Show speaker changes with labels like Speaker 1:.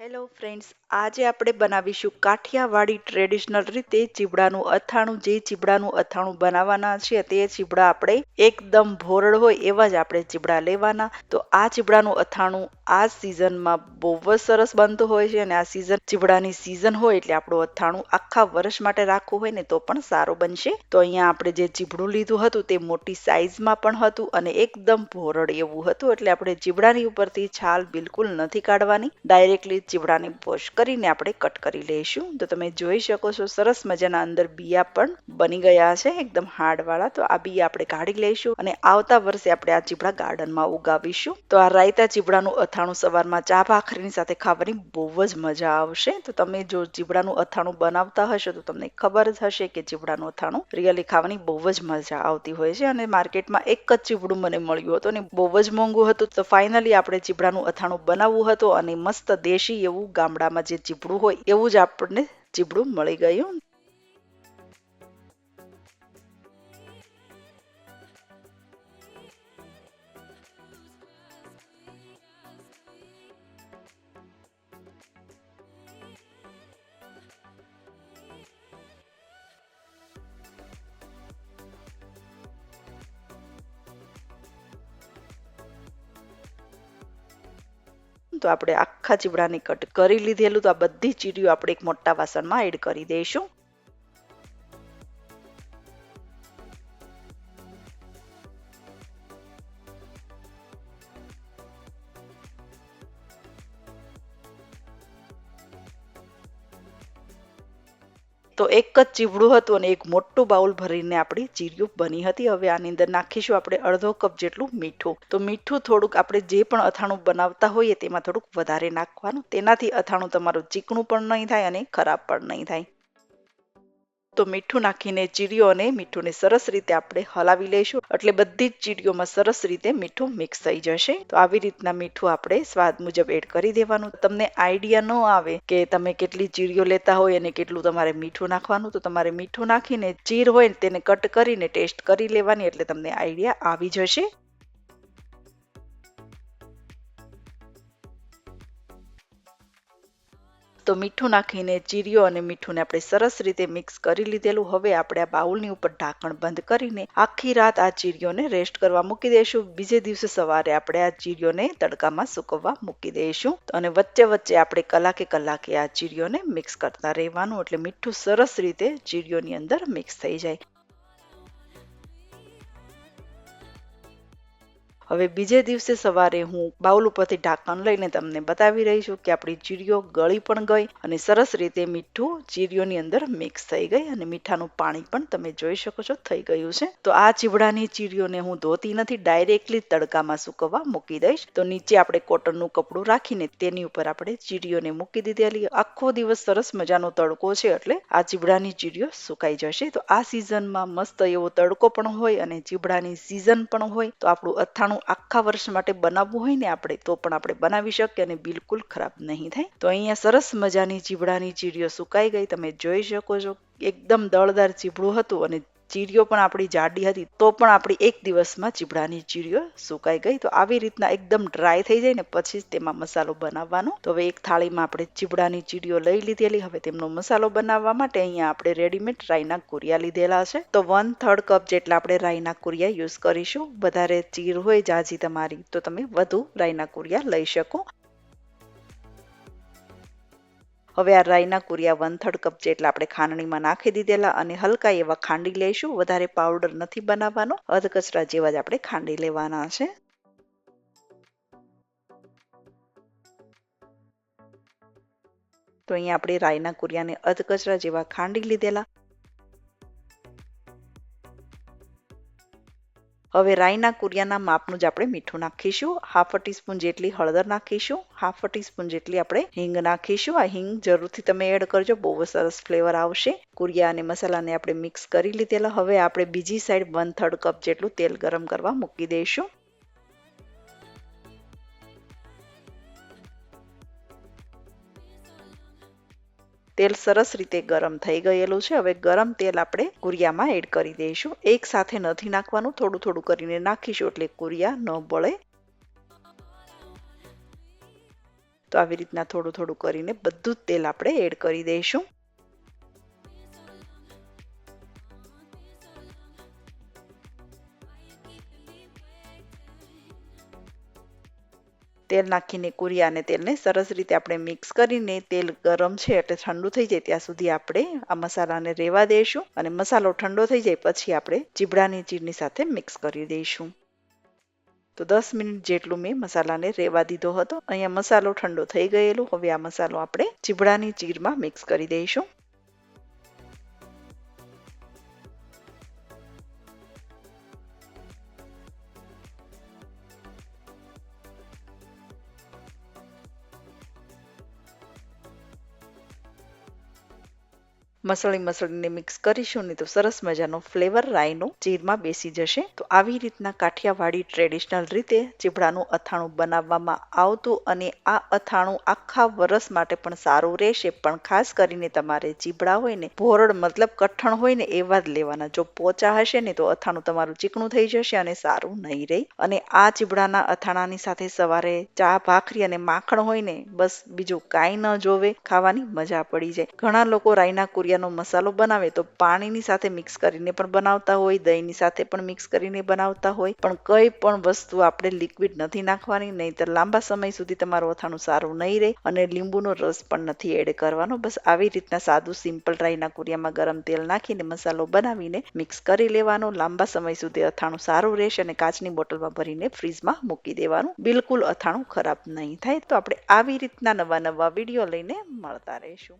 Speaker 1: Hello friends, આજે આપણે બનાવીશું કાઠિયાવાડી ટ્રેડિશનલ રીતે ચીવડાનું અથાણું. જે ચીવડાનું અથાણું બનાવવાના છે તે ચીવડા આપણે એકદમ ભોરળ હોય એવા જ આપણે ચીવડા લેવાના. તો આ ચીવડાનું અથાણું આ સિઝનમાં બહુ જ સરસ બનતું હોય છે અને આ ચીવડાની સિઝન હોય એટલે આપણું અથાણું આખા વર્ષ માટે રાખવું હોય ને તો પણ સારું બનશે. તો અહીંયા આપણે જે ચીવડું લીધું હતું તે મોટી સાઈઝમાં પણ હતું અને એકદમ ભોરળ એવું હતું, એટલે આપણે ચીવડાની ઉપરથી છાલ બિલકુલ નથી કાઢવાની, ડાયરેક્ટલી ચીવડાને વોશ કરીને આપણે કટ કરી લઈશું. તો તમે જોઈ શકો છો સરસ મજાના અંદર બિયા પણ બની ગયા છે, એકદમ હાર્ડ વાળા. તો આ બિયા આપણે કાઢી લઈશું અને આવતા વર્ષે આપણે આ ચીવડા ગાર્ડનમાં ઉગાવીશું. તો આ રાયતા ચીવડાનું અથાણું સવારમાં ચા ભાખરીની સાથે ખાવાની બહુ જ મજા આવશે. તો તમે જો ચીવડાનું અથાણું બનાવતા હશો તો તમને ખબર જ હશે કે ચીવડાનું અથાણું રિયલી ખાવાની બહુ જ મજા આવતી હોય છે. અને માર્કેટમાં એક જ ચીવડું મને મળ્યું હતું અને બહુ જ મોંઘું હતું. તો ફાઇનલી આપણે ચીવડાનું અથાણું બનાવવું હતું અને મસ્ત દેશી એવું ગામડામાં જે ચીવડું હોય એવું જ આપણને ચીવડું મળી ગયું. તો આપણે આખા ચીવડાને કટ કરી લીધેલું. તો આ બધી ચીરીઓ આપણે એક મોટા વાસણમાં એડ કરી દઈશું. તો એક જ ચીવડું હતું અને એક મોટું બાઉલ ભરીને આપણી ચીરીઓ બની હતી. હવે આની અંદર નાખીશું આપણે અડધો કપ જેટલું મીઠું. તો મીઠું થોડુંક આપણે જે પણ અથાણું બનાવતા હોઈએ તેમાં થોડુંક વધારે નાખવાનું, તેનાથી અથાણું તમારું ચીકણું પણ નહીં થાય અને ખરાબ પણ નહીં થાય. તો મીઠું નાખીને ચીરીઓને મીઠુંને સરસ રીતે આપણે હલાવી લઈશું, એટલે બધી જ ચીરીઓમાં સરસ રીતે મીઠું મિક્સ થઈ જશે. તો આવી રીતના મીઠું આપણે સ્વાદ મુજબ એડ કરી દેવાનું. તમને આઈડિયા ન આવે કે તમે કેટલી ચીરીઓ લેતા હોય અને કેટલું તમારે મીઠું નાખવાનું, તો તમારે મીઠું નાખીને ચીર હોય તેને કટ કરીને ટેસ્ટ કરી લેવાની, એટલે તમને આઈડિયા આવી જશે. તો મીઠું નાખીને ચીરીઓ અને મીઠુંને આપણે સરસ રીતે મિક્સ કરી લીધેલું. હવે આપણે આ બાઉલની ઉપર ઢાંકણ બંધ કરીને આખી રાત આ ચીરીઓને રેસ્ટ કરવા મૂકી દઈશું. બીજે દિવસે સવારે આપણે આ ચીરીઓને તડકામાં સુકવવા મૂકી દઈશું અને વચ્ચે વચ્ચે આપણે કલાકે આ ચીરીઓને મિક્સ કરતા રહેવાનું, એટલે મીઠું સરસ રીતે ચીરીઓની અંદર મિક્સ થઈ જાય. હવે બીજે દિવસે સવારે હું બાઉલ ઉપરથી ઢાંકણ લઈને તમને બતાવી રહી છું કે આપણી ચીરીઓ ગળી પણ ગઈ અને સરસ રીતે મીઠું ચીરીઓની અંદર મિક્સ થઈ ગઈ અને મીઠાનું પાણી પણ તમે જોઈ શકો છો થઈ ગયું છે. તો આ ચીવડાની ચીરીઓને હું ધોતી નથી, ડાયરેક્ટલી તડકામાં સુકવવા મૂકી દઈશ. તો નીચે આપણે કોટનનું કપડું રાખીને તેની ઉપર આપણે ચીરીઓને મૂકી દીધેલી. આખો દિવસ સરસ મજાનો તડકો છે એટલે આ ચીવડાની ચીરીઓ સુકાઈ જશે. તો આ સિઝનમાં મસ્ત એવો તડકો પણ હોય અને ચીવડાની સિઝન પણ હોય, તો આપણું અથાણું આખા વર્ષ માટે બનાવવું હોય ને આપણે તો પણ આપણે બનાવી શકીએ અને બિલકુલ ખરાબ નહીં થાય. તો અહીંયા સરસ મજાની ચીવડાની ચીરીઓ સુકાઈ ગઈ, તમે જોઈ શકો છો. એકદમ દળદાર ચીવડું હતું અને ચીરીઓ પણ આપણી જાડી હતી, તો પણ આપણી એક દિવસમાં ચીવડાની ચીરીઓ સુકાઈ ગઈ. તો આવી રીતના એકદમ ડ્રાય થઈ જાય ને પછી જ તેમાં મસાલો બનાવવાનો. તો હવે એક થાળીમાં આપણે ચીવડાની ચીરીઓ લઈ લીધેલી. હવે તેમનો મસાલો બનાવવા માટે અહીંયા આપણે રેડીમેડ રાઈના કુરિયા લીધેલા છે. તો 1/3 કપ જેટલા આપણે રાઈના કુરિયા યુઝ કરીશું. વધારે ચીર હોય જાજી તમારી તો તમે વધુ રાઈના કુરિયા લઈ શકો. હવે આ રાઈના કુરિયા 1/3 કપ જેટલા આપણે ખાંડણીમાં નાખી દીધેલા અને હલકા એવા ખાંડી લઈશું. વધારે પાવડર નથી બનાવવાનો, અધકચરા જેવા જ આપણે ખાંડી લેવાના છે. તો અહીંયા આપણે રાઈના કુરિયાને અધકચરા જેવા ખાંડી લીધેલા. હવે રાઈના કુરિયાના માપનું જ આપણે મીઠું નાખીશું. 1/2 ટીસ્પૂન જેટલી હળદર નાખીશું. 1/2 ટીસ્પૂન જેટલી આપણે હિંગ નાખીશું. આ હિંગ જરૂરથી તમે એડ કરજો, બહુ સરસ ફ્લેવર આવશે. કુરિયા અને મસાલાને આપણે મિક્સ કરી લીધેલા. હવે આપણે બીજી સાઈડ 1/3 કપ જેટલું તેલ ગરમ કરવા મૂકી દઈશું. તેલ સરસ રીતે ગરમ થઈ ગયેલું છે. હવે ગરમ તેલ આપણે કુરિયામાં એડ કરી દઈશું. એક સાથે નથી નાખવાનું, થોડું થોડું કરીને નાખીશું એટલે કુરિયા ન બળે. તો આવી રીતના થોડું થોડું કરીને બધું જ તેલ આપણે એડ કરી દઈશું. તેલ નાખીને કુરિયા અને તેલને સરસ રીતે આપણે મિક્સ કરીને તેલ ગરમ છે એટલે ઠંડુ થઈ જાય ત્યાં સુધી આપણે આ મસાલાને રહેવા દઈશું અને મસાલો ઠંડો થઈ જાય પછી આપણે ચીબડાની ચીરની સાથે મિક્સ કરી દઈશું. તો 10 મિનિટ જેટલું મેં મસાલાને રહેવા દીધો હતો. અહીંયા મસાલો ઠંડો થઈ ગયેલો. હવે આ મસાલો આપણે ચીબડાની ચીરમાં મિક્સ કરી દઈશું. મસળીને મિક્સ કરીશું ને તો સરસ મજાનો ફ્લેવર રાઈનો ચીરમાં બેસી જશે. તો આવી રીતના કાઠિયાવાડી ટ્રેડિશનલ રીતે ચીબડાનું અથાણું બનાવવામાં આવતું અને આ અથાણું આખા વરસ માટે પણ સારું રહેશે. પણ ખાસ કરીને તમારે ચીબડા હોય ને ભોરડ મતલબ કઠણ હોય ને એવા જ લેવાના. જો પોચા હશે ને તો અથાણું તમારું ચીકણું થઈ જશે અને સારું નહીં રહે. અને આ ચીબડાના અથાણાની સાથે સવારે ચા ભાખરી અને માખણ હોય ને બસ બીજું કાંઈ ન જોવે, ખાવાની મજા પડી જાય. ઘણા લોકો રાઈના કુરિયાનો મસાલો બનાવે તો પાણીની સાથે મિક્સ કરીને પણ બનાવતા હોય, દહીંની સાથે પણ મિક્સ કરીને બનાવતા હોય. પણ કઈ પણ વસ્તુ આપણે લિક્વિડ નથી નાખવાની, નહીંતર લાંબા સમય સુધી તમારું અથાણું સારું નહીં રહે. અને લીંબુનો રસ પણ નથી એડ કરવાનો. બસ આવી રીતના સાદું સિમ્પલ રાઈના કુરિયામાં ગરમ તેલ નાખીને મસાલો બનાવીને મિક્સ કરી લેવાનો. લાંબા સમય સુધી અથાણું સારું રહેશે અને કાચની બોટલમાં ભરીને ફ્રીજમાં મૂકી દેવાનું. બિલકુલ અથાણું ખરાબ નહીં થાય. તો આપણે આવી રીતના નવા વિડીયો લઈને મળતા રહીશું.